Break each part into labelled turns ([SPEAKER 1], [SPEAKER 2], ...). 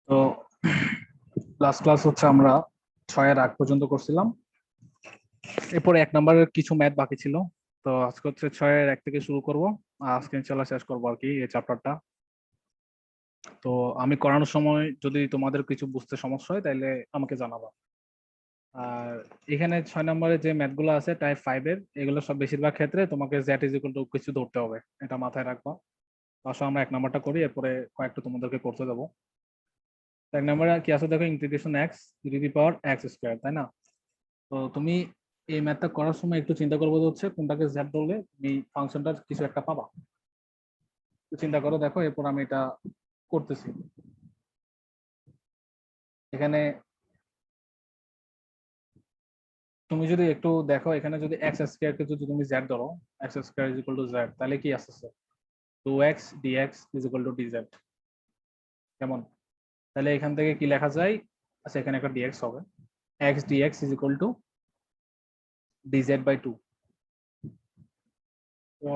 [SPEAKER 1] তো last class হচ্ছে আমরা 6-এর আগ পর্যন্ত করছিলাম। এরপরে 1 নম্বরের কিছু ম্যাথ বাকি ছিল। তো আজকে হচ্ছে 6-এর 1 থেকে শুরু করব, আজকে ইনশাআল্লাহ শেষ করবো আর কি এই চ্যাপ্টারটা। তো আমি করানোর সময় যদি তোমাদের কিছু বুঝতে সমস্যা হয় তাহলে আমাকে জানাবা। আর এখানে 6 নম্বরে যে ম্যাথগুলো আছে টাইপ 5 এর, এগুলো সব বেশিরভাগ ক্ষেত্রে তোমাকে z ইকুয়াল টু কিছু ধরতে হবে, এটা মাথায় রাখবা। আসলে আমরা 1 নম্বরটা করি, এরপরে কয়েকটা তোমাদেরকে করতে দেবো। 1 নম্বরে কি আছে দেখো, integration x E to the power x square, তাই না? তো তুমি এই ম্যাথটা করার সময় একটু চিন্তা করবো যে হচ্ছে কোনটাকে z ধরলে তুমি ফাংশনটার কিছু একটা পাবা। চিন্তা করো, দেখো এরপর আমি এটা করতেছি। এখানে তুমি যদি একটু দেখো, এখানে যদি এক্স স্কয়ার কে যদি তুমি z ধরো, x square is equal to z, তাহলে কি আসছে 2x dx is equal to dz। কেমন? তাহলে এখান থেকে কি লেখা যায়? আচ্ছা, এখানে একটা dx হবে, x dx is equal to dz by 2। তো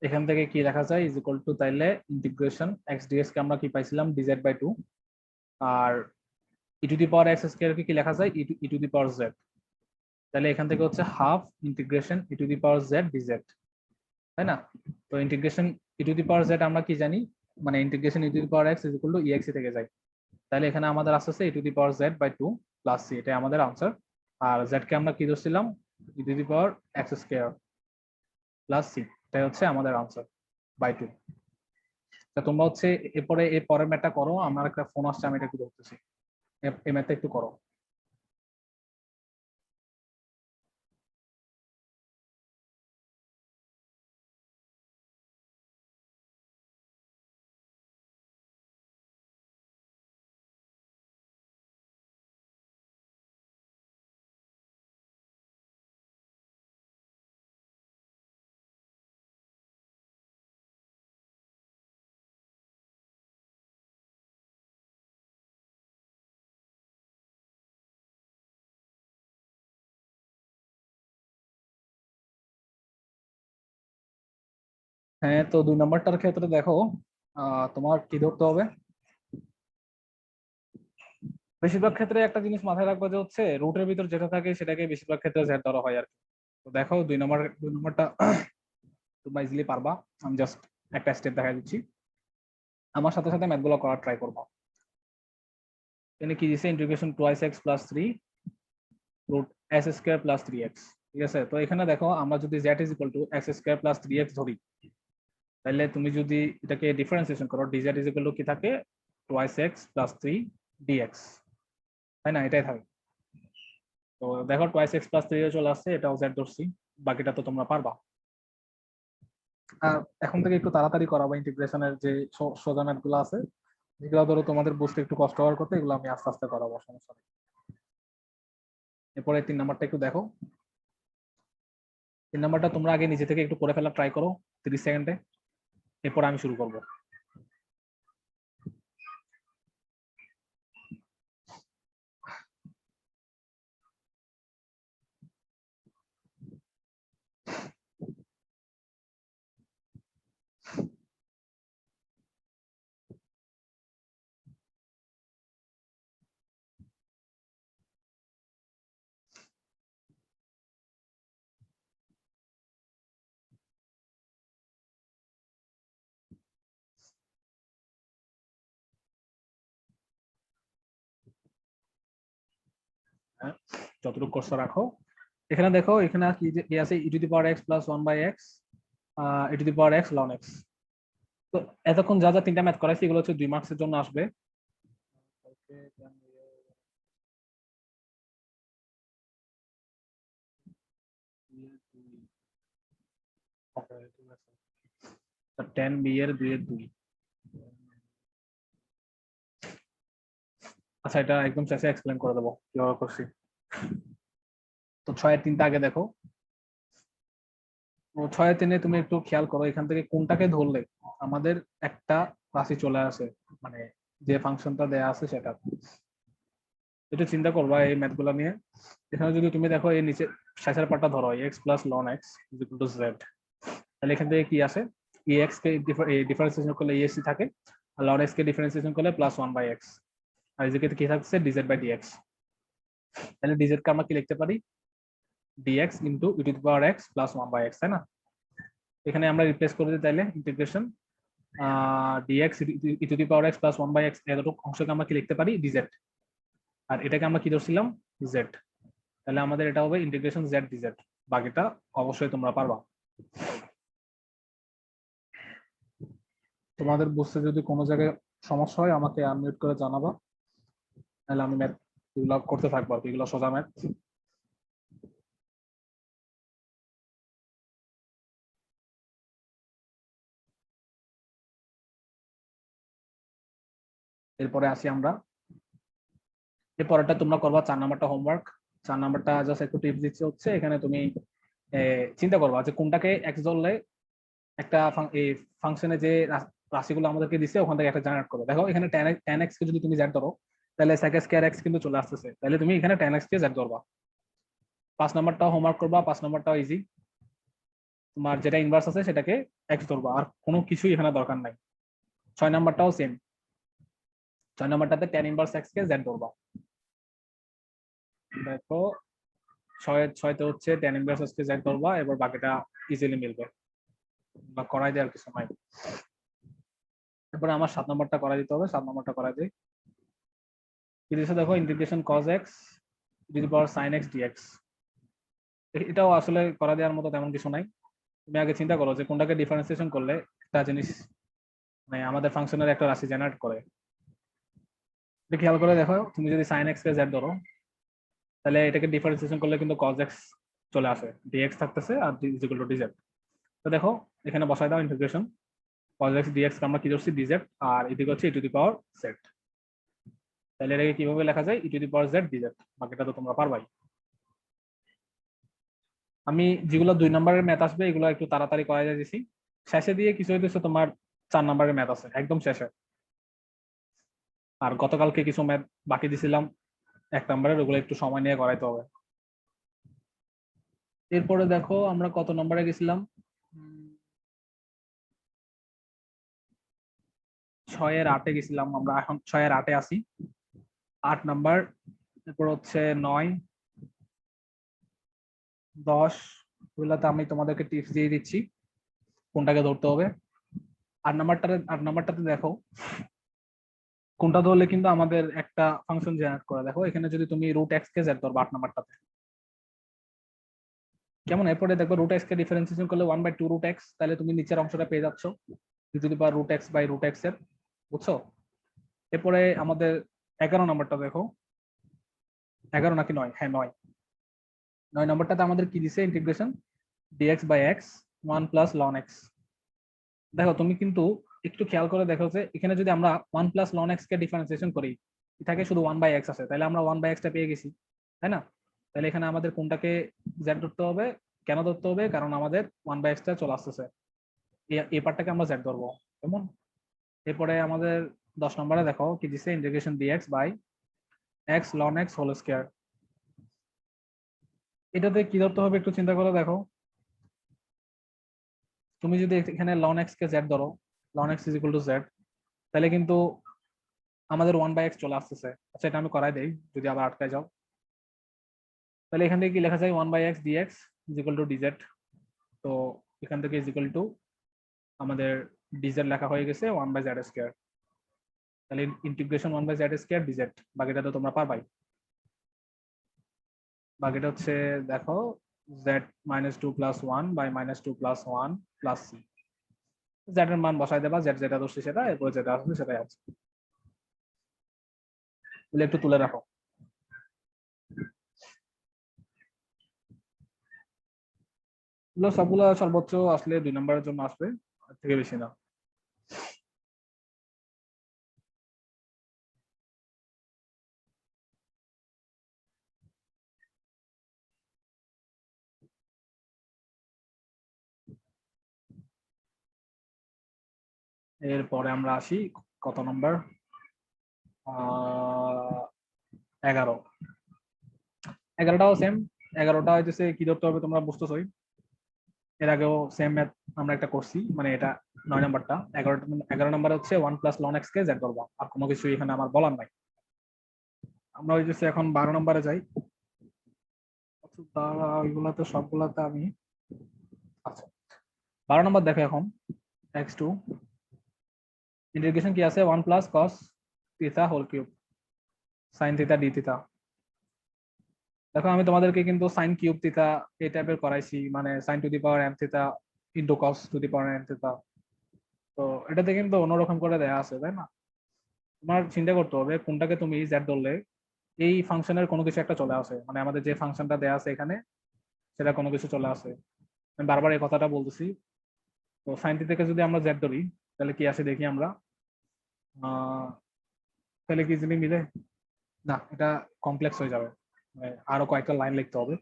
[SPEAKER 1] এখান থেকে কি লেখা যায়? ইজ ইকুয়াল টু, তাইলে ইন্টিগ্রেশন x dx কে আমরা কি পাইছিলাম dz বাই 2, আর e to the power x square কে কি লেখা যায় ই টু দি পাওয়ার z। তাহলে এখান থেকে হচ্ছে half integration e to the power z dz, তাই না? তো integration e to the power z আমরা কি জানি, মানে integration e to the power x is equal to ex থেকে যায়। তাহলে এখানে আমাদের আসছে e to the power z by 2 plus c, এটাই আমাদের আনসার। আর z কে আমরা কি ধরছিলাম? E to the power x square plus c, এটাই হচ্ছে আমাদের আনসার বাই 2। তা তোমরা হচ্ছে এরপরে এই পরের ম্যাথটা করো, আমার একটা ফোন আসছে, আমি এটা একটু ধরতেছি। এই ম্যাথটা একটু করো। হ্যাঁ, তো 2 নম্বরটার ক্ষেত্রে দেখো, তোমার কি ধরতে হবে? বেশিরভাগ ক্ষেত্রে একটা জিনিস মাথায় রাখবো যে হচ্ছে রুটের ভিতর যেটা থাকে সেটাকে বেশিরভাগ ক্ষেত্রে z ধরা হয় আর কি। তো দেখো 2 নম্বরটা তোমরা ইজিলি পারবা। আমি জাস্ট একটা স্টেপ দেখা দিচ্ছি, আমার সাথে সাথে ম্যাথগুলো করার ট্রাই করবো। এখানে কি দিছে? Integration twice x plus 3 root s square plus 3x। ঠিক আছে, তো এখানে দেখো আমরা যদি z is equal to x square plus 3x ধরি, তাহলে তুমি যদি এটাকে ডিফারেন্সিয়েশন করো, dz ইজ ইকুয়াল টু কি থাকে? টোয়াইস এক্স প্লাস 3 dx, তাই না? এটাই থাকে। তো দেখো টোয়াইস এক্স প্লাস 3 চলে আসছে, এটাও z ধরছি, বাকিটা তো তোমরা পারবা। আর এখন থেকে একটু তাড়াতাড়ি করাবো, ইন্টিগ্রেশনের যে সোজা ম্যাথগুলো আছে যেগুলো ধরো তোমাদের বুঝতে একটু কষ্ট হওয়ার কথা, এগুলো আমি আস্তে আস্তে করাবো, সমস্যা নেই। এরপরে 3 নাম্বারটা একটু দেখো। 3 নাম্বারটা তোমরা আগে নিজে থেকে একটু করে ফেলা ট্রাই করো 30 সেকেন্ডে, এরপর আমি শুরু করবো। হ্যাঁ, যতটুকু করছো রাখো। এখানে দেখো, এখানে কি আছে? E to the power x plus 1 by x, e to the power x ln x. তো এতক্ষণ যা যা 3টা ম্যাথ করাইছি এগুলো হচ্ছে 2 মার্কসের জন্য আসবে। টেন বি এর 2 এর 2। আচ্ছা, এটা একদম শেষে এক্সপ্লেন করে দেবো কিভাবে করছি। তো 6-এর 3টা আগে দেখো। 6-এর 3-এ তুমি একটু খেয়াল করো, এখান থেকে কোনটাকে ধরলে আমাদের একটা রাশি চলে আসে, মানে যে ফাংশনটা দেয়া আছে সেটা। একটু চিন্তা করবা এই ম্যাথ গুলা নিয়ে। এখানে যদি তুমি দেখো এই নিচে শেষের পার্টটা ধরো, x plus loan x is equal to Z, তাহলে এখান থেকে কি আসে? এক্স কে ডিফারেন্সিয়েশন করলে ইএসসি থাকে, আর ln x কে ডিফারেন্সিয়েশন করলে +1/x, আর এদিকে কি থাকছে dz/dx। তাহলে dz কে আমরা কি লিখতে পারি dx into e two the power x plus 1/x, তাই না? এখানে আমরা রিপ্লেস করে দিই তাহলে integration dx e two the power x plus 1/x এতটুকু অংশকে আমরা কি লিখতে পারি dz, আর এটাকে আমরা কি ধরছিলাম z। তাহলে আমাদের এটা হবে ইন্টিগ্রেশন z dz। বাকিটা অবশ্যই তোমরা পারবা। তোমাদের বুঝতে যদি কোনো জায়গায় সমস্যা হয় আমাকে আনমিউট করে জানাবা, তাহলে আমি ম্যাথ এগুলো করতে থাকবো। এগুলো সোজা ম্যাথ। এরপরে আসি আমরা, এরপরটা তোমরা করবা 4 নাম্বারটা হোমওয়ার্ক। 4 নাম্বারটা জাস্ট একটু টিপস দিচ্ছি, হচ্ছে এখানে তুমি চিন্তা করবা যে কোনটাকে এক্স ধরলে একটা এই ফাংশনে যে রাশিগুলো আমাদেরকে দিচ্ছে ওখান থেকে একটা জেনারেট করবে। দেখো এখানে tan x কে যদি তুমি z ধরো তাহলে sec স্কয়ার x কিন্তু চলে আসতেছে, তাহলে তুমি এখানে tan x কে z ধরবা। 5 নাম্বারটাও হোমওয়ার্ক করবা, 5 নাম্বারটাও ইজি। তোমার যেটা ইনভার্স আছে সেটাকে x ধরবা, আর কোনো কিছুই এখানে দরকার নাই। 6 নাম্বারটাও সেম, 6 নাম্বারটাতে tan ইনভার্স x কে z ধরবা। দেখো 6তে হচ্ছে tan ইনভার্স x কে z ধরবা, এবার বাকিটা ইজিলি মিলবে বা করাই দেওয়ার কিছু নাই। এরপরে আমার 7 নাম্বারটা করা দিতে হবে, 7 নাম্বারটা করা দিই। কি দিয়েছে দেখো integration cos x two the power sin x dx। এটাও আসলে করা দেওয়ার মতো তেমন কিছু নাই। তুমি আগে চিন্তা করো যে কোনটাকে ডিফারেন্সিয়েশন করলে একটা জিনিস মানে আমাদের ফাংশনের একটা রাশি জেনারেট করে। এটা খেয়াল করে দেখো, তুমি যদি sin x কে z ধরো তাহলে এটাকে ডিফারেন্সিয়েশন করলে কিন্তু cos x চলে আসে, dx থাকতেছে আর dz। তো দেখো এখানে বসাই দাও ইন্টিগ্রেশন cos x dx কে আমরা কি ধরছি dz, আর এদিকে হচ্ছে e two the power z। তাহলে এটাকে কিভাবে লেখা যায় e two the power z dz। বাকিটা তো তোমরা পারবাই। আমি যেগুলো 2 নম্বরের ম্যাথ আসবে এগুলো একটু তাড়াতাড়ি করা যায় দিছি। শেষে দিয়ে কিছু হইতেছে তোমার 4 নম্বরের ম্যাথ আছে একদম শেষে। আর গতকালকে কিছু ম্যাথ বাকি দিছিলাম 1 নম্বরের, ওগুলো একটু সময় নিয়ে করাইতে হবে। এরপরে দেখো আমরা কত নম্বরে গেছিলাম, 6 এর 8-এ গেছিলাম আমরা, এখন 6 এর 8-এ আসি। 8 নাম্বার, এরপর হচ্ছে 9, 10, ওগুলাতে আমি তোমাদেরকে টিপস দিয়ে দিচ্ছি কোনটাকে ধরতে হবে। 8 নাম্বারটাতে দেখো কোনটা ধরলে কিন্তু আমাদের একটা ফাংশন জেনারেট করে। দেখো এখানে যদি তুমি রুট এক্স কে জেড ধরবা 8 নাম্বারটাতে কেমন, এরপরে দেখো রুট এক্স কে ডিফারেন্সিয়েশন করলে 1/2 রুট এক্স, তাহলে তুমি নিচের অংশটা পেয়ে যাচ্ছ যদি বা root x by root x এর, বুঝছো? এরপরে আমাদের 11 নাম্বারটা দেখো, 11 নাকি 9, হ্যাঁ 9 নাম্বারটাতে আমাদের কি দিছে integration dx by x 1 plus ln x। দেখো তুমি কিন্তু একটু খেয়াল করে দেখো যে এখানে যদি আমরা 1 প্লাস ln x কে ডিফারেন্সিয়েশন করি থাকে শুধু 1/x আছে, তাহলে আমরা 1/x টা পেয়ে গেছি, তাই না? তাহলে এখানে আমাদের কোনটাকে z ধরতে হবে, কেন ধরতে হবে, কারণ আমাদের 1/x টা চলে আসতেছে, এই পার্টটাকে আমরা z ধরবো, কেমন? এরপরে আমাদের 10 নম্বরে দেখো কি দিছে integration dx by x ln x whole square. এটাতে কি ধরতে হবে একটু চিন্তা করে দেখো, তুমি যদি এখানে ln x কে z ধরো, ln x z, তাহলে কিন্তু আমাদের 1/x চলে আসতেছে। আচ্ছা এটা আমি করাই দেই যদি আবার আটকায় যাও। তাহলে এখান থেকে কি লেখা যায় 1/x dx dz। তো এখান থেকে আমাদের dz লেখা হয়ে গেছে 1/z স্কয়ার। তাহলে ইন্টিগ্রেশন 1/z স্কয়ার dz, বাকিটা তো তোমরা পারবাই। বাকিটা হচ্ছে দেখো z -2 + 1 by -2 + 1 plus c। z এর মান বসাই দেবা, z যেটা ধরছি সেটা, এরপর যেটা আসবে সেটাই আছে। তাহলে একটু তুলে রাখো। সবগুলো সর্বোচ্চ আসলে 2 নম্বরের জন্য আসবে, তার থেকে বেশি না। এরপরে আমরা আসি কত নম্বর, 11। 11টাও সেম। 11টা হইতেছে কি ধরতে হবে তোমরা বুঝতেছই, এর আগেও সেম ম্যাথ আমরা একটা করছি, মানে এটা 9 নাম্বারটা। 11 নাম্বার হচ্ছে 1 প্লাস লন এক্স কে জেড করবো, আর কোনো কিছু এখানে আমার বলার নাই। আমরা ওই যে এখন 12 নাম্বারে যাই। ওইগুলাতে সবগুলাতে আমি, আচ্ছা 12 নাম্বার দেখো এখন x2 ইন্টিগ্রেশন কি আছে 1 plus cos theta whole cube sine theta d theta. দেখো আমি তোমাদেরকে কিন্তু সাইন কিউব থিটা এই টাইপের করাইছি, মানে sine to the power M theta into cos to the power M theta. তো এটাতে কিন্তু অন্যরকম করে দেয়া আছে, তাই না? তোমার চিন্তা করতে হবে কোনটাকে তুমি জেড ধরলে এই ফাংশনের কোনো কিছু একটা চলে আসে, মানে আমাদের যে ফাংশনটা দেয়া আছে এখানে সেটা কোনো কিছু চলে আসে। আমি বারবার এই কথাটা বলতেছি। তো সাইন থিটাকে যদি আমরা জেড ধরি তাহলে কি আসে দেখি আমরা। তাহলে কি জিনিস মিলে না, এটা কমপ্লেক্স হয়ে যাবে, মানে আরো কয়েকটা লাইন লিখতে হবে।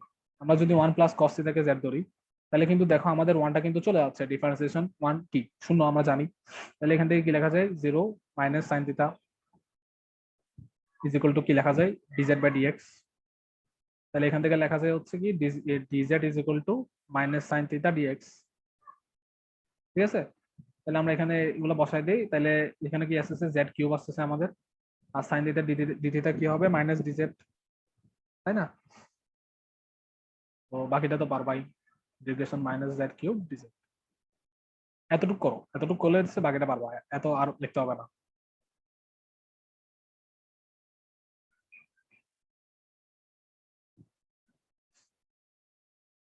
[SPEAKER 1] আমরা যদি 1 প্লাস কস থিটাকে জেড ধরি তাহলে কিন্তু দেখো আমাদের ওয়ানটা কিন্তু চলে যাচ্ছে, ডিফারেন্সিয়েশন 1 কি শূন্য আমরা জানি। তাহলে এখান থেকে কি লেখা যায় 0 minus sine theta is equal two কি লেখা যায় ডিজেড বাই ডিএক্স। তাহলে এখান থেকে লেখা যায় হচ্ছে কি d z is equal to minus sine theta d x. ঠিক আছে, তাহলে আমরা এখানে এগুলো বসাই দিই। তাহলে এখানে কি আসছে জেড কিউব আসছে আমাদের, আর সাইন থিটা ডি থিটা কি হবে মাইনাস ডিজেড, তাই না? তো বাকিটা তো পারবাই, integration minus z cube dz. এতটুকু করো, এতটুকু করলে বাকিটা পারবা, এত আর লিখতে হবে না।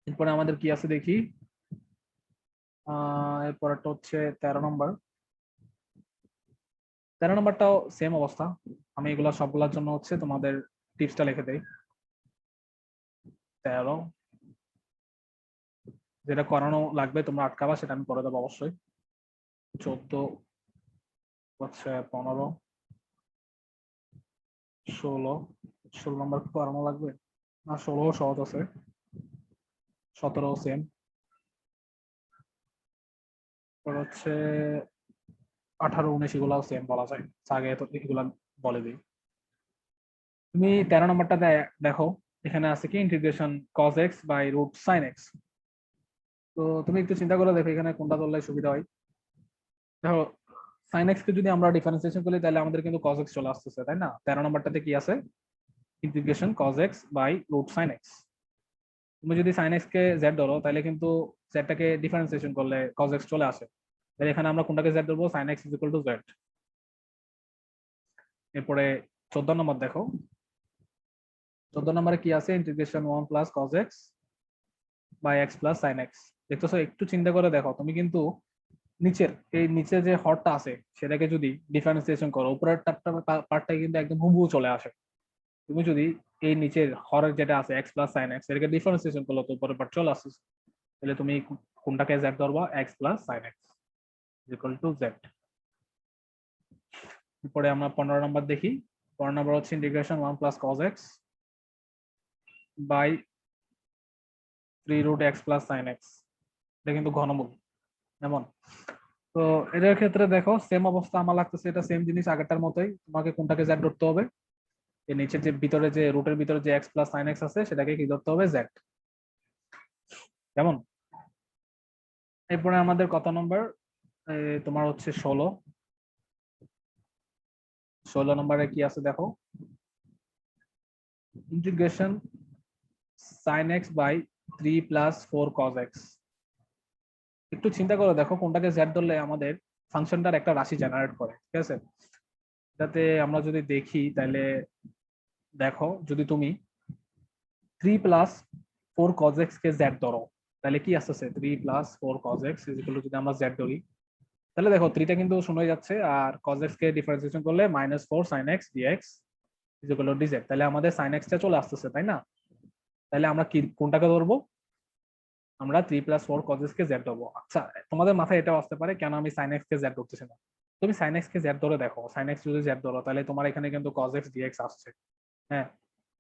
[SPEAKER 1] এরপরে আমাদের কি আছে দেখি। এরপরটা হচ্ছে 13 নম্বর। 13 নম্বরটাও সেম অবস্থা। আমি এগুলা সবগুলোর জন্য হচ্ছে তোমাদের টিপসটা লিখে দেই। 13 যেটা করানো লাগবে তোমরা আটকাবা সেটা আমি করে দেবো অবশ্যই। 14 হচ্ছে 15 16 16 নম্বর করানো লাগবে না, 16 সহজ আছে, 17 সেম। হচ্ছে 18 19 এগুলাও সেম বলা যায়, আগে তো এগুলা বলে দিই। তুমি 13 নম্বরটা দেখো, এখানে আছে কি integration cos x by root sin x। তো তুমি একটু চিন্তা করে দেখো এখানে কোনটা ধরলে সুবিধা হয়। দেখো sin x কে যদি আমরা ডিফারেন্সিয়েশন করি তাহলে আমাদের কিন্তু cos x চলে আসতেছে, তাই না? 13 নম্বরটাতে কি আছে integration cos x by root sin x। তুমি যদি sin x কে z ধরো তাহলে কিন্তু z টাকে ডিফারেন্সিয়েশন করলে cos x চলে আসে। তাহলে এখানে আমরা কোনটাকে z ধরবো, sin x is equal to z। এরপরে 14 নম্বর দেখো, 14 নম্বরে কি আছে integration 1 plus cos x by x plus sin x। দেখতেছো, একটু চিন্তা করে দেখো, তুমি কিন্তু নিচের এই নিচে যে হরটা আছে সেটাকে যদি ডিফারেন্সিয়েশন করো উপরের পার্টটা কিন্তু একদম হুবহু চলে আসে। তুমি যদি এই নিচের হরের যেটা আছে x প্লাস sin x এটাকে ডিফারেন্সিয়েশন করলো তো উপরের পার্ট চলে আসছে। তাহলে তুমি কোনটাকে z ধরবা, x plus sin x equal to z। এরপরে আমরা 15 নম্বর দেখি। 15 নম্বর হচ্ছে integration 1 plus cos x by 3 root x plus sin x। এটা কিন্তু ঘনমূল এমন। তো এটার ক্ষেত্রে দেখো সেম অবস্থা আমার লাগতেছে, এটা সেম জিনিস আগেরটার মতোই। তোমাকে কোনটাকে z ধরতে হবে, এর নিচের যে ভিতরে যে রুটের ভিতরে যে x প্লাস sin x আছে সেটাকে কি ধরতে হবে, z। কেমন? এরপরে আমাদের কত নম্বর, তোমার হচ্ছে 16। 16 নম্বরে কি আছে দেখো integration sin x by 3 plus 4 cos x। একটু চিন্তা করে দেখো কোনটাকে z ধরলে আমাদের ফাংশনটার একটা রাশি জেনারেট করে, ঠিক আছে? যাতে আমরা যদি দেখি তাহলে দেখো যদি তুমি 3 প্লাস 4 cos x কে z ধরো তাহলে কি আসতেছে 3 plus 4 cos x is equal two যদি আমরা z ধরি তাহলে দেখো 3 টা কিন্তু শূন্য হয়ে যাচ্ছে, আর cos x কে ডিফারেন্সিয়েশন করলে -4 sin x dx is equal to dz। তাহলে আমাদের sin x টা চলে আসতেছে, তাই না? তাহলে আমরা কি কোনটাকে ধরবো, আমরা 3 প্লাস 4 cos x কে z ধরবো। আচ্ছা তোমাদের মাথায় এটাও আসতে পারে কেন আমি sin x কে z ধরতেছি না। তুমি sin x কে z ধরে দেখো, sin x যদি z ধরো তাহলে তোমার এখানে কিন্তু cos x dx আসছে, হ্যাঁ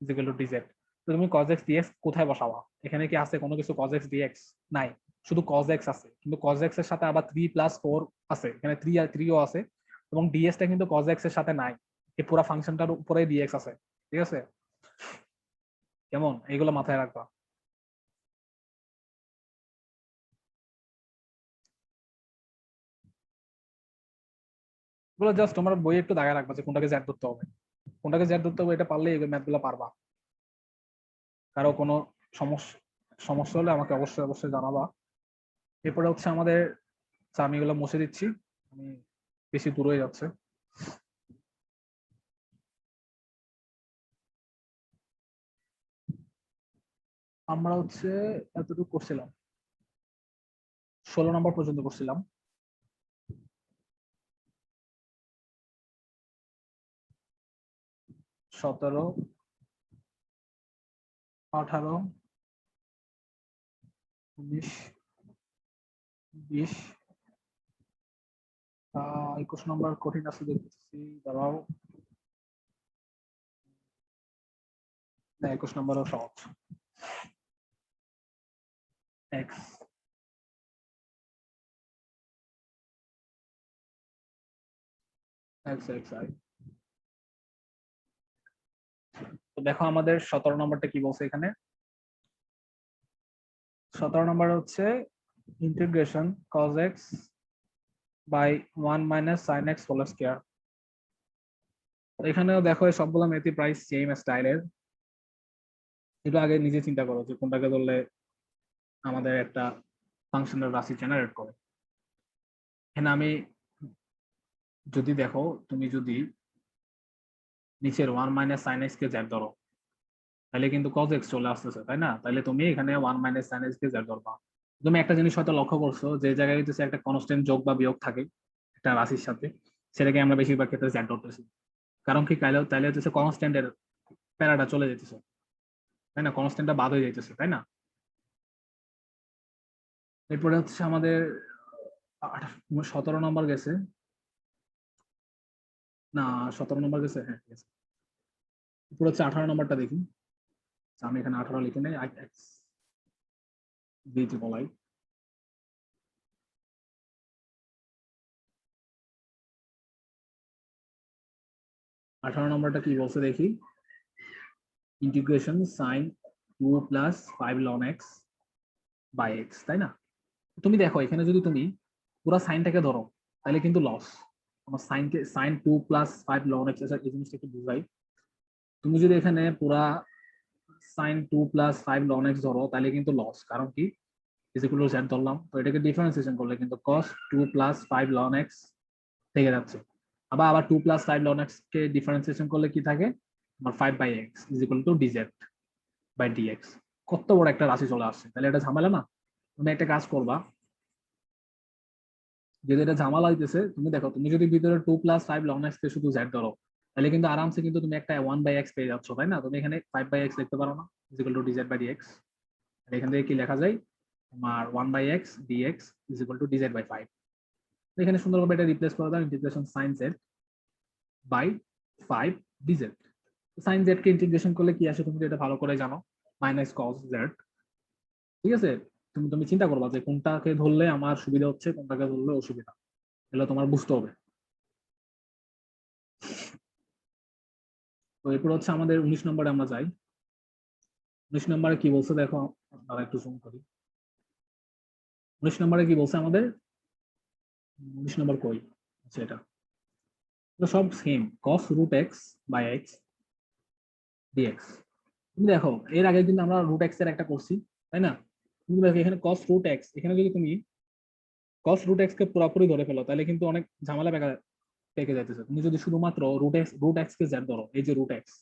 [SPEAKER 1] ইজ ইকুয়াল টু dz। তো তুমি cos x dx কোথায় বসাবা, এখানে কি আছে কোনো কিছু cos x dx? নাই, শুধু cos x আছে, কিন্তু cos x এর সাথে আবার 3 প্লাস 4 আছে, এখানে 3 আর 3 ও আছে, এবং dx টা কিন্তু cos x এর সাথে নাই, এই পুরো ফাংশনটার উপরে dx আছে, ঠিক আছে? কেমন, এইগুলো মাথায় রাখবা। এগুলো জাস্ট তোমার বইয়ে একটু দাগে রাখবা যে কোনটাকে জ্যাড ধরতে হবে, কোনটাকে জ্যাড ধরতে হবে, এটা পারলে এই ম্যাথ গুলো পারবা। কারো কোনো সমস্যা সমস্যা হলে আমাকে অবশ্যই অবশ্যই জানাবা। এরপরে হচ্ছে আমাদের, আমি এগুলো মুছে দিচ্ছি, আমি বেশি দূর হয়ে যাচ্ছে। আমরা হচ্ছে এতটুকু করছিলাম, 16 নম্বর পর্যন্ত করছিলাম। 17, 18, 19, 20, 21 নম্বর কঠিন আছে দেখতেছি, দাঁড়াও। না, 21 নম্বরও সহজ। X, x x I. তো দেখো আমাদের 17 নম্বরটা কি বলছে এখানে। 17 নম্বর হচ্ছে integration cos x by 1 minus sin x whole square. এখানেও দেখো সবগুলো ম্যাথই প্রায় সেম স্টাইলের। একটু আগে নিজে চিন্তা করো যে কোনটাকে ধরলে আমাদের একটা ফাংশনের রাশি জেনারেট করে। এখানে আমি যদি দেখো, তুমি যদি নিচের 1 মাইনাস sin x কে z ধরো, তাহলে কিন্তু cos x চলে আসতেছে, তাই না? তাহলে তুমি এখানে 1 মাইনাস sin x কে z ধরবা। তুমি একটা জিনিস হয়তো লক্ষ্য করছো, যে জায়গায় হইতেছে একটা কনস্ট্যান্ট যোগ বা বিয়োগ থাকে একটা রাশির সাথে, সেটাকে আমরা বেশিরভাগ ক্ষেত্রে z ধরতেছি। কারণ কি, তাইলে হচ্ছে কনস্ট্যান্টের প্যারাটা চলে যেতেছে, তাই না? কনস্ট্যান্টটা বাদ হয়ে যাইতেছে, তাই না? এরপরে হচ্ছে আমাদের 17 নম্বর গেছে, না 17 নম্বর গেছে, হ্যাঁ গেছে। এরপরে হচ্ছে 18 নম্বরটা দেখি। আমি এখানে 18 লিখে নেই, এক্স বিটি বলাই। 18 নম্বরটা কি বলছে দেখি। Integration sine 2 plus 5 ln x by x, তাই না? তুমি দেখো এখানে যদি তুমি পুরো সাইনটাকে ধরো, তাহলে কিন্তু লস। আমার সাইনকে সাইন 2 প্লাস 5 ln x, এই জিনিসটা একটু বুঝাই। তুমি যদি এখানে পুরা সাইন 2 প্লাস 5 ln x ধরো, তাহলে কিন্তু লস। কারণ কি, ইজ ইকুয়াল টু z ধরলাম, তো এটাকে ডিফারেন্সিয়েশন করলে কিন্তু cos 2 প্লাস 5 ln x থেকে যাচ্ছে। আবার আবার 2 প্লাস 5 ln x কে ডিফারেন্সিয়েশন করলে কি থাকে, আমার 5 by x is equal to dz by dx। কত বড় একটা রাশি চলে আসছে, তাহলে এটা ঝামেলা না? তুমি একটা কাজ করবা, যদি এটা ঝামেলা হইতেছে, তুমি দেখো তুমি যদি ভিতরে 2 প্লাস 5 ln x কে শুধু z ধরো, তাহলে কিন্তু আরামসে কিন্তু তুমি একটা 1 বাই x পেয়ে যাচ্ছ, তাই না? তুমি এখানে 5 বাই x লিখতে পারো না, is equal to dz by dx। আর এখান থেকে কি লেখা যায়, তোমার 1 by x dx is equal to dz by 5। এখানে সুন্দরভাবে এটা রিপ্লেস করে দাও, integration sin z by 5 dz। sin z কে ইন্টিগ্রেশন করলে কি আসে তুমি তো এটা ভালো করে জানো, মাইনাস cos z। ঠিক আছে, তুমি তুমি চিন্তা করবা যে কোনটাকে ধরলে আমার সুবিধা হচ্ছে, কোনটাকে ধরলে অসুবিধা, এগুলো তোমার বুঝতে হবে। তো এরপর হচ্ছে আমাদের 19 নম্বরে আমরা যাই। 19 নম্বরে কি বলছে দেখো, আমরা একটু জুম করি। 19 নম্বরে কি বলছে আমাদের, 19 নম্বর কই, আচ্ছা এটা, সব same, cos root x by x d x. তুমি দেখো এর আগে কিন্তু আমরা রুট এক্স এর একটা করছি, তাই না? তুমি দেখো এখানে cos রুট এক্স, এখানে যদি তুমি cos রুট এক্স কে পুরোপুরি ধরে ফেলো, তাহলে কিন্তু অনেক ঝামেলা পেকে যাইতেছে। তুমি যদি শুধুমাত্র রুট এক্স কে জেড ধরো, এই যে রুট এক্স,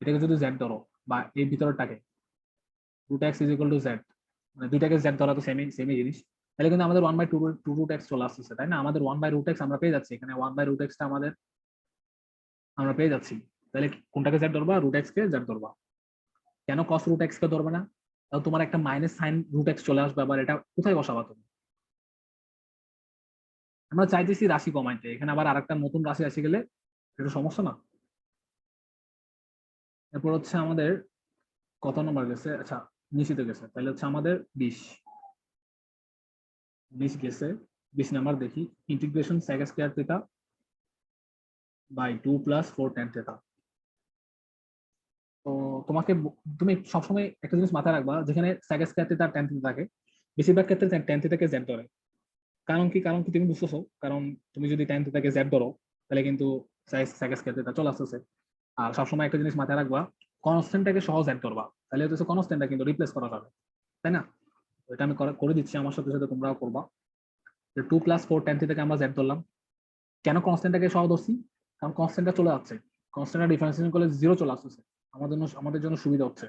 [SPEAKER 1] এটাকে যদি জেড ধরো, বা এই ভিতরটাকে root x is equal to z, মানে দুইটাকে জেড ধরা তো সেমই সেমই জিনিস, তাহলে কিন্তু আমাদের 1/2 রুট এক্স চলে আসতেছে, তাই না? আমাদের 1/রুট এক্স আমরা পেয়ে যাচ্ছি, এখানে 1/রুট এক্সটা আমাদের আমরা পেয়ে যাচ্ছি। তাহলে কোনটাকে জেড ধরবা, রুট এক্স কে জেড ধরবা। কেন কস রুট এক্স কে ধরবে না? তাহলে তোমার একটা মাইনাস সাইন রুট এক্স চলে আসবে, আবার এটা কোথায় বসাবা তুমি? আমরা চাইতেছি রাশি কমাইতে, এখানে আবার আরেকটা নতুন রাশি আসে গেলে এটা সমস্যা না? এরপর হচ্ছে আমাদের কত নম্বর গেছে, আচ্ছা নিশ্চিত গেছে, তাহলে হচ্ছে আমাদের 20 গেছে। 20 নাম্বার দেখি, integration sec square theta by 2 plus 4 tan থিটা। তো তোমাকে তুমি সবসময় একটা জিনিস মাথায় রাখবা, যেখানে sec square theta tan theta থাকে, বেশিরভাগ ক্ষেত্রে tan থিটাকে z ধরে। কারণ কি, তুমি বুঝতেছো, কারণ তুমি যদি tan থিটাকে z ধরো, তাহলে কিন্তু sec স্কয়ার থিটা চলে আসতেছে। আর সবসময় একটা জিনিস মাথায় রাখবা, কনস্ট্যান্টটাকে সহজ অ্যাড করবা, তাহলে হচ্ছে কনস্ট্যান্টটা কিন্তু রিপ্লেস করা যাবে, তাই না? এটা আমি করে দিচ্ছি, আমার সাথে সাথে তোমরাও করবা। 2 + 4 tan থিটাকে আমরা z ধরলাম। কেন কনস্ট্যান্টটাকে সহ ধরছি? কারণ কনস্ট্যান্টটা চলে যাচ্ছে, কনস্ট্যান্টটা ডিফারেন্সিয়েশন করলে 0 চলে আসতেছে, আমাদের জন্য সুবিধা হচ্ছে।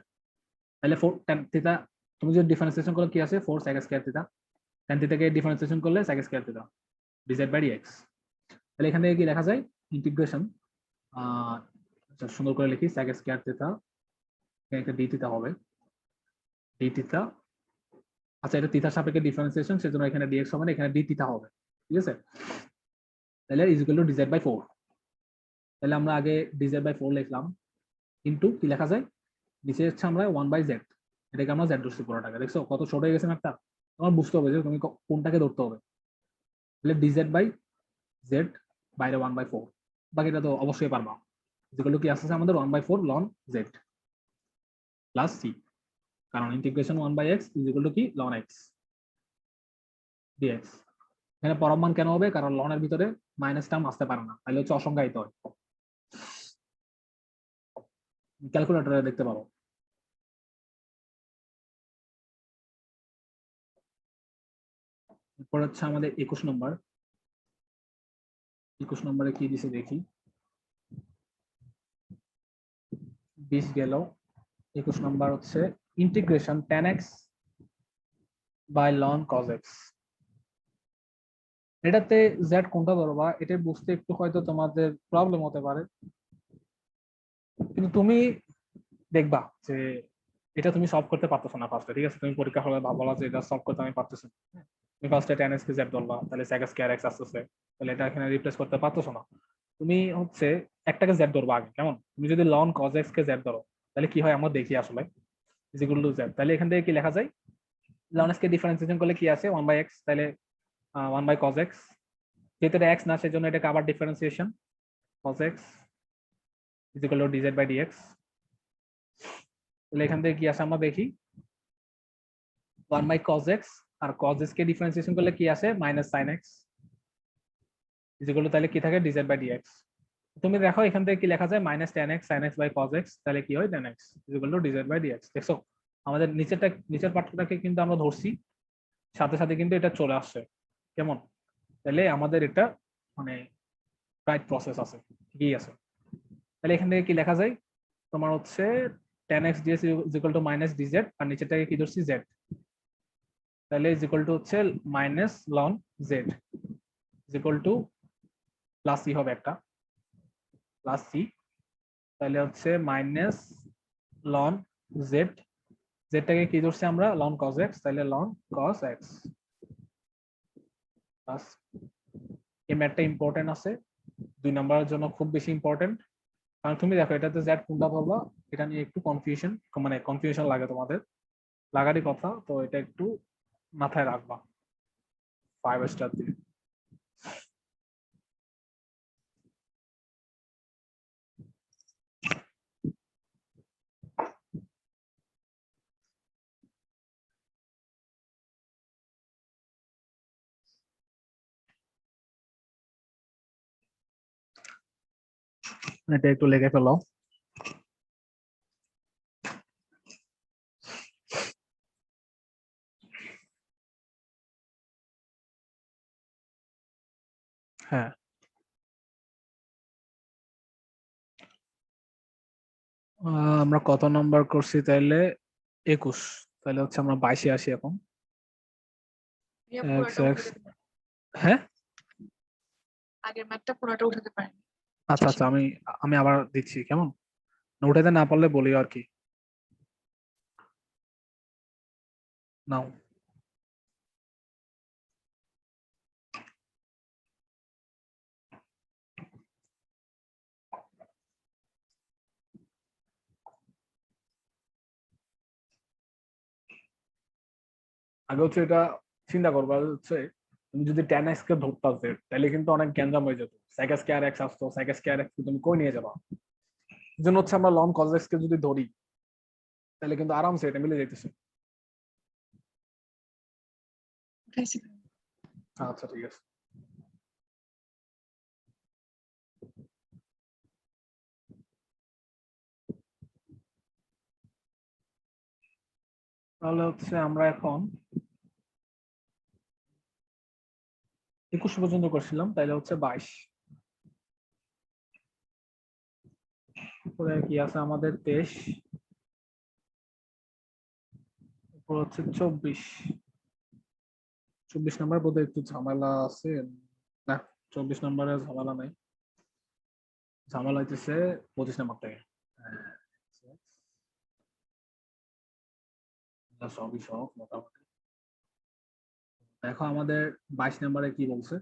[SPEAKER 1] তাহলে 4 tan থিটা, তুমি যদি ডিফারেন্সিয়েশন করলে কি আছে, 4 sec স্কয়ার থিটা, tan থিটাকে ডিফারেন্সিয়েশন করলে sec square theta dz by dx। তাহলে এখান থেকে কি লেখা যায়, ইন্টিগ্রেশন, সুন্দর করে লিখি, sec স্কয়ার থিটা, এখানে একটা d থিটা হবে, d থিটা, আচ্ছা এটা থিটার সাপেক্ষে ডিফারেন্সিয়েশন, সেজন্য এখানে dx হবে না, এখানে d থিটা হবে, ঠিক আছে? তাহলে is equal to dz by 4। তাহলে আমরা আগে dz বাই 4 লিখলাম, ইনটু কি লেখা যায়, নিচে হচ্ছে আমরা 1/z, এটাকে আমরা z ধরছি পুরোটাকে, দেখছো কত ছোট হয়ে গেছে ম্যাথটা? তোমার বুঝতে হবে যে তুমি কোনটাকে ধরতে হবে। তাহলে dz বাই z, বাইরে 1/4, বাকিটা তো অবশ্যই পারবা। যেগুলো কি আসছে আমাদের 1/4 ln z প্লাস c, কারণ integration 1/x is equal two কি ln x dx। এখানে পরম মান কেন হবে, কারণ লন এর ভিতরে মাইনাস টার্ম আসতে পারে না, তাহলে হচ্ছে অসংজ্ঞায়িত হয়। ক্যালকুলেটরে দেখতে পারো। এরপর হচ্ছে আমাদের 21 নম্বর। 21 নম্বরে কি দিছে দেখি, 20 গেল। 21 নম্বর হচ্ছে integration tan x by ln cos x। এটাতে z কোনটা ধরবা, এটা বুঝতে একটু হয়তো তোমাদের প্রবলেম হতে পারে, কিন্তু তুমি দেখবা যে এটা তুমি সলভ করতে পারতেছো না ফার্স্টে, ঠিক আছে? তুমি পরীক্ষা হলে বলা যে এটা সলভ করতে আমি পারতেছি না, তুমি ফার্স্টে tan x কে z ধরবা, তাহলে sec স্কয়ার x আসতেছে, তাহলে এটা এখানে রিপ্লেস করতে পারতেছো না। তুমি হচ্ছে একটাকে z ধরবা আগে, কেমন? তুমি যদি ln cos x কে z ধরো, তাহলে কি হয় আমরা দেখি আসলে, ইজ ইকুয়াল টু z। তাহলে এখান থেকে কি লেখা যায়, ln x কে ডিফারেন্সিয়েশন করলে কি আছে 1/x, তাহলে 1/cos x, যেহেতু এটা x না সেজন্য এটাকে আবার differentiation, cos x is equal to dz by dx। তাহলে এখান থেকে কি আসে আমরা দেখি, 1/cos x, আর cos x কে ডিফারেন্সিয়েশন করলে কি আসে -sin x is equal two, তাহলে কি থাকে dz বাই dx। তুমি দেখো এখান থেকে কি লেখা যায়, -tan x sin x by cos x, তাহলে কি হয় tan x is equal to dz by dx। দেখছো আমাদের নিচের পার্টটাকে কিন্তু আমরা ধরছি, সাথে সাথে কিন্তু এটা চলে আসছে, কেমন? তাহলে আমাদের এটা মানে রাইট প্রসেস আছে, ঠিকই আছে। তাহলে এখান থেকে কি লেখা যায়, তোমার হচ্ছে tan x ds is equal to -dz, আর নিচেরটাকে কি ধরছি z, তাহলে ইজ ইকুয়াল টু হচ্ছে মাইনাস লন z is equal to plus c হবে একটা, প্লাস সি, তাহলে হচ্ছে মাইনাস লন জেড, জেডটাকে কি ধরছি আমরা লন কস এক্স, তাহলে লন কস এক্স প্লাস। এই ম্যাথটা ইম্পর্টেন্ট আছে, 2 নম্বরের জন্য খুব বেশি ইম্পর্টেন্ট, কারণ তুমি দেখো এটাতে জেড কোনটা বলবা, এটা নিয়ে একটু কনফিউশন লাগে তোমাদের, লাগারই কথা, তো এটা একটু মাথায় রাখবা 5 স্টার দিয়ে। এটা একটু লেগে ফেলো। হ্যাঁ, আমরা কত নম্বর করছি তাইলে, 21, তাহলে হচ্ছে আমরা 22-এ আসি এখন। হ্যাঁ,
[SPEAKER 2] আগের ম্যাথটা পুরোটা উঠাতে পারেনি।
[SPEAKER 1] আচ্ছা আচ্ছা, আমি আমি আবার দিচ্ছি, কেমন? উঠাতে না পারলে বলি আর কি, নাও। আগে হচ্ছে এটা চিন্তা করবা, হচ্ছে তুমি যদি tan x কে ধরতা z, তাহলে কিন্তু অনেক গ্যাঞ্জাম হয়ে যেত, sec স্কয়ার x আসতো, sec স্কয়ার x তুমি কই নিয়ে যাবা? এজন্য হচ্ছে আমরা ln cos x কে যদি ধরি, তাহলে কিন্তু আরামসে এটা মিলে যাইতেছে।
[SPEAKER 2] উঠাইছি।
[SPEAKER 1] আচ্ছা ঠিক আছে। তাহলে হচ্ছে আমরা এখন 21 পর্যন্ত করছিলাম, তাইলে হচ্ছে 22। উপরে কি আছে আমাদের 23, উপর হচ্ছে 24। 24 নাম্বার বোধহয় একটু ঝামেলা আছে। না, 24 নাম্বারে ঝামেলা নাই, ঝামেলা হইতেছে 25 নাম্বার থেকে। হ্যাঁ, সবই সব মোটামুটি। দেখো আমাদের 22 নাম্বারে কি বলছে।